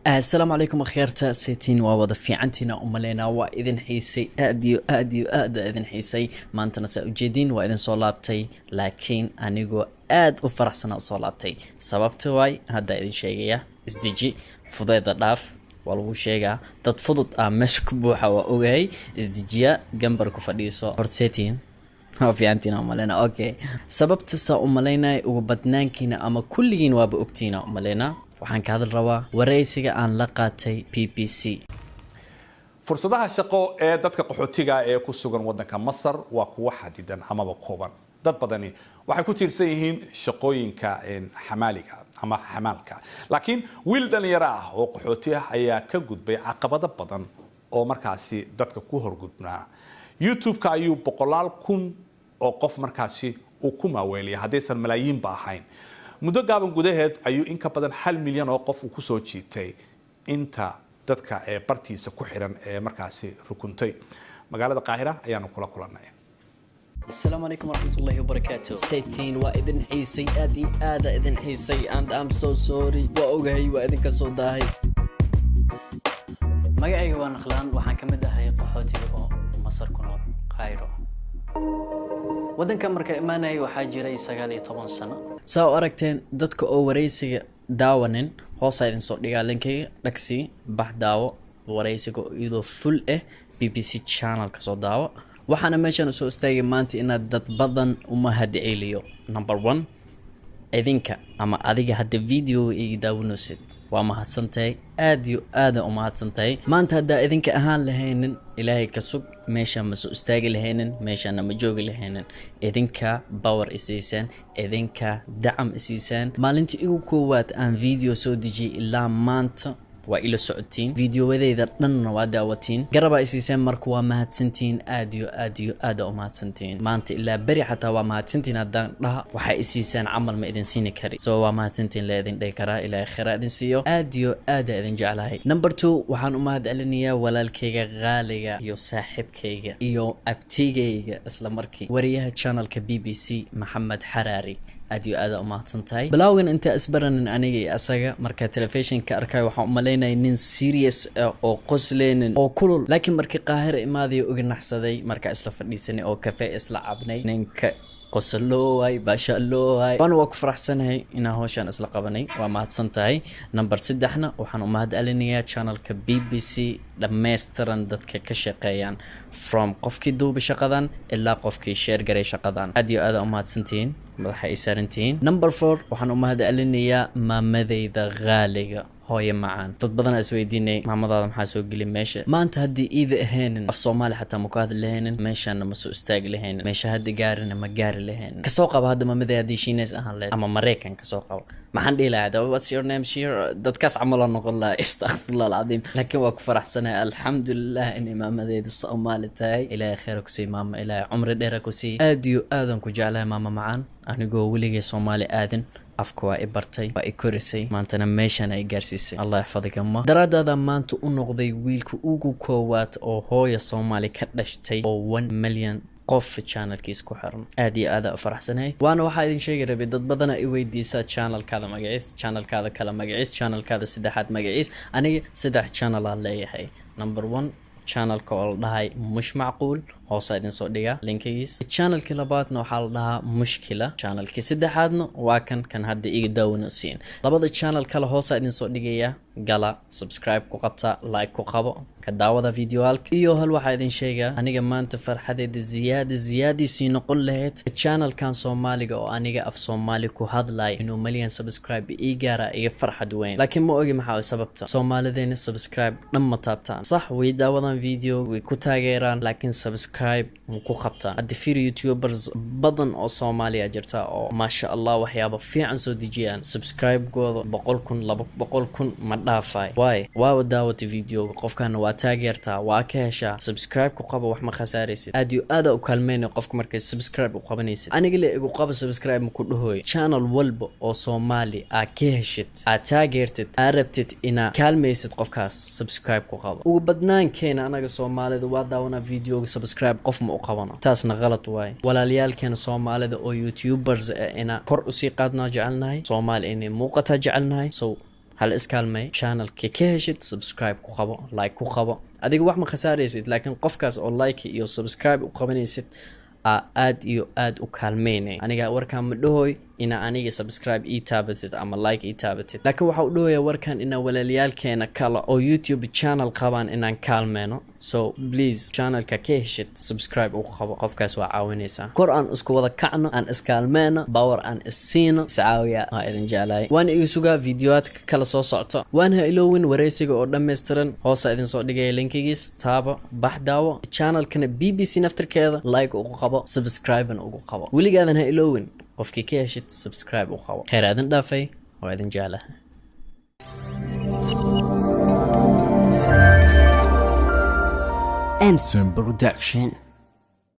السلام عليكم أخيرتا سيتين ووضع في عنتنا وملينا وإذن حيسي أديو إذن حيسي ما أنت نسأ جدين وإذن صولابتي لكن أنيقو وفرح سنة صولابتي سببتو واي هادا إذن شيئا إسديجي فضيضة داف والو شيئا تتفضط مشك بوحا وأوغي إسديجيا جنبركو فديسو هورتسيتين في عنتنا وملينا أوكي سببت سا وملينا وبدنانكينا أما كلين وابا أكتينا وملينا waxaan ka hadal rabaa wareysiga aan la qaatay PPC fursadaha shaqo ee dadka qaxootiga ee ku sugan wadanka Masar waa kuwa xadidan ama kooban dad badani waxay ku tiirsan yihiin shaqooyinka xamaaliga ama xamaalka laakiin wiil dhalinyaro ah oo qaxooti ah ayaa ka gudbay caqabado badan oo markaasi dadka ku horgudbnaa YouTube-ka ayuu boqolaal kun oo qof markaasi uu ku maaweeliyay hadaysan malaayiin ba ahayn muddo gaaban gudaheed ayuu in ka badan 1 milyan oo qof ku soo jiitay inta dadka ee bartiisa ku xiran ee markaasi rukuntay magaalada Qaahira ayaanu kula kulanay السلام عليكم ورحمة الله وبركاته سيتين وإذن حيسي آدا إذن حيسي and I'm so sorry وأوغهي وإذن كسو داهي مقعي وان خلان وحان كمدة هاي قحوتي لغو مصر كنور قايرو waddanka marka imaanay waxa jiray 19 sano soo aragteen dadka oo wareysiga daawanin hoos ay soo dhigaa linkayga dhaksi bax daawo wareysiga iyadoo full ah BBC channel ka soo daawo waxaana meeshan soo istaagay maanta inaad dad badan uma hadiciyo number 1 idinka ama adiga hadda video ii daawanaysid waa mahadsantahay aad u mahadsantahay maanta hadda idinka ahaan lahaynin ilaahay ka sug meesha ma soo istaagi lahaynin meeshana ma joogi lahaynin idinka power isiisan idinka dacam isiisan maalintii ugu koowaad aan video soo dejiyay ilaa maanta waa ila socotiin videowadayda dhanna waa daawatiin garaba isiisan markuu waa mahadsantiin aad u mahadsantiin maanta ilaa bari xataa waa mahadsantiin hadaan dhaha waxa isiisan camal ma idin siin kari soo waa mahadsantiin leedin dhay kara ilaa khayr idin siiyo aad idin jeclahay number 2 waxaan u mahad celinayaa walaalkayga qaaliga iyo saaxiibkayga iyo abtigayga isla markii wariyaha channelka BBC Maxamed Xaraari aad u mahadsantahay balawgan inta asbaranin aniga iyo asaga marka telefishinka arkay waxaan u maleynay nin serious oo qosleenin oo kulul laakiin markii Qaahira imaadii uga naxsaday marka isla fadhiisanay oo cafe isla cabnay ninka qosolooy baashalooy waan ku faraxsanahay inaan hawshan isla qabanay waa mahadsantahay number 3na waxaan u mahad celinayaa channelka BBC dhameystiran dadka ka shaqeeyaan from qofkii duuba shaqadan ilaa qofkii share garay shaqadan aad u mahadsantiin madaxa ay saarantiin number 4 waxaan u mahad celinayaa maamadayda qaaliga hooyo macaan dad badan isweydiinay maamadaada maxaa soo gali meesha maanta hadii iida aheenin af Soomaali xataa ma ku hadli lahaynin meeshana ma soo istaagi lahaynin meesha hadii gaarina ma gaari lahaynin ka soo qaba hadda maamadayda hadii Shiineys ahaan leed ama Mareykan ka soo qaba maxaan dhiilaada what's your name share dadkaas camal noqon la astaghfirullah alazim laakiin waa ku faraxsanahay alxamdulillah in maamadayda Soomaali tahay ilaahay khayr ku sii maama ilaahay umri dheer ku sii aadan ku jeclahay maama macaan anigoo weligay Soomaali aadan afku waa ibartay waa ikorisay maantana meeshan ay gaarsiisay Allah yaxfadika ma daraadada maanta u noqday wiilku ugu koowaad oo hooyo Soomaali ka dhashtay oo 1 milyan qof channelkiis ku xiran aad u faraxsanahay waana waxa idin sheegay rabay dad badan ay weydiisay channelkaada magaciis channelkaada kala magaciis channelkaada saddexaad magaciis aniga saddex channel aan leeyahay number 1 channelka oo la dhahay mush macquul hoos idin soo dhiga linkigiis channelka labaadna waxa la dhahaa mushkila channelka saddexaadna waa kan hadda iga daawanaysiin labada channel kala hoos idin soo dhigaya gala subscribe ku qabta like ku qabo ka daawada videoalka iyo hal waxa idin sheega aniga maanta farxadeeda ziyaadi si noqon lahayd channelkan Soomaaliga oo aniga af Soomaali ku hadlay inuu milyan subscribe ii gaara iga farxad weyn laakiin ma ogi maxaa sababta Soomaalideena subscribe dhamma taabtaan sax way daawadaan video way ku taageeraan laakiin subscribe ku qabtaan hadda fiir youtubers badan oo Soomaaliya jirta oo ma sha Allah waxyaabo fiican soo dejiyaan subscribe gooda 100,000 ma dhaafay waa daawada video qofkana waa taageertaa waa ka heshaa subscribe ku qabo wax ma khasaaraysid aad u kalmeeno qofka markay subscribe u qabanaysid aniga le igu qabo subscribe ma ku dhahoy channel walba oo Soomaali aa ka heshid aa taageertid aa rabtid ina kalmaysid qofkaas subscribe ku qabo ugu badnaankeena anaga Soomaalida waa daawana videoga subscribe qof ma u qabana taasna qalad waay walaaliyaalkeena Soomaalida oo youtubers ina kor u sii qaadna jecelnahay Soomaali inay muuqata jecelnahay so هل اسكالمي channel كهشت subscribe كخبو like كخبو أديك واحد ما خساريسيد لكن قفكاس أو like يو subscribe وقبنيسيد aad iyo aad u kaalmeynay aniga warkan ma dhahoy ina aniga subscribe ii taabatid ama like ii taabatid laakiin waxa uu dhahoyaa warkan ina walaaliyaalkeena kala oo YouTube channel qabaan inaan kaalmeeno so please channelka ka heshid subscribe u qabo qofkaas waa caawinaysaa kor aan isku wada kacno aan iskaalmeeno power aan isiino saawiya waa idin jeclay waan igu sugaa videoadka kala soo socto waan ha ilowin wareysiga oo dhameystiran hoosa idin soo dhigay linkigiis taaba baxdaawo channelkana BBC naftirkeeda like ugu qabo subscribe ugu qabo weligaadana ha ilowin qofkii ka heshid subscribe u qabo khayr aadan dhaafay waa idin jeclahay Ensign Production.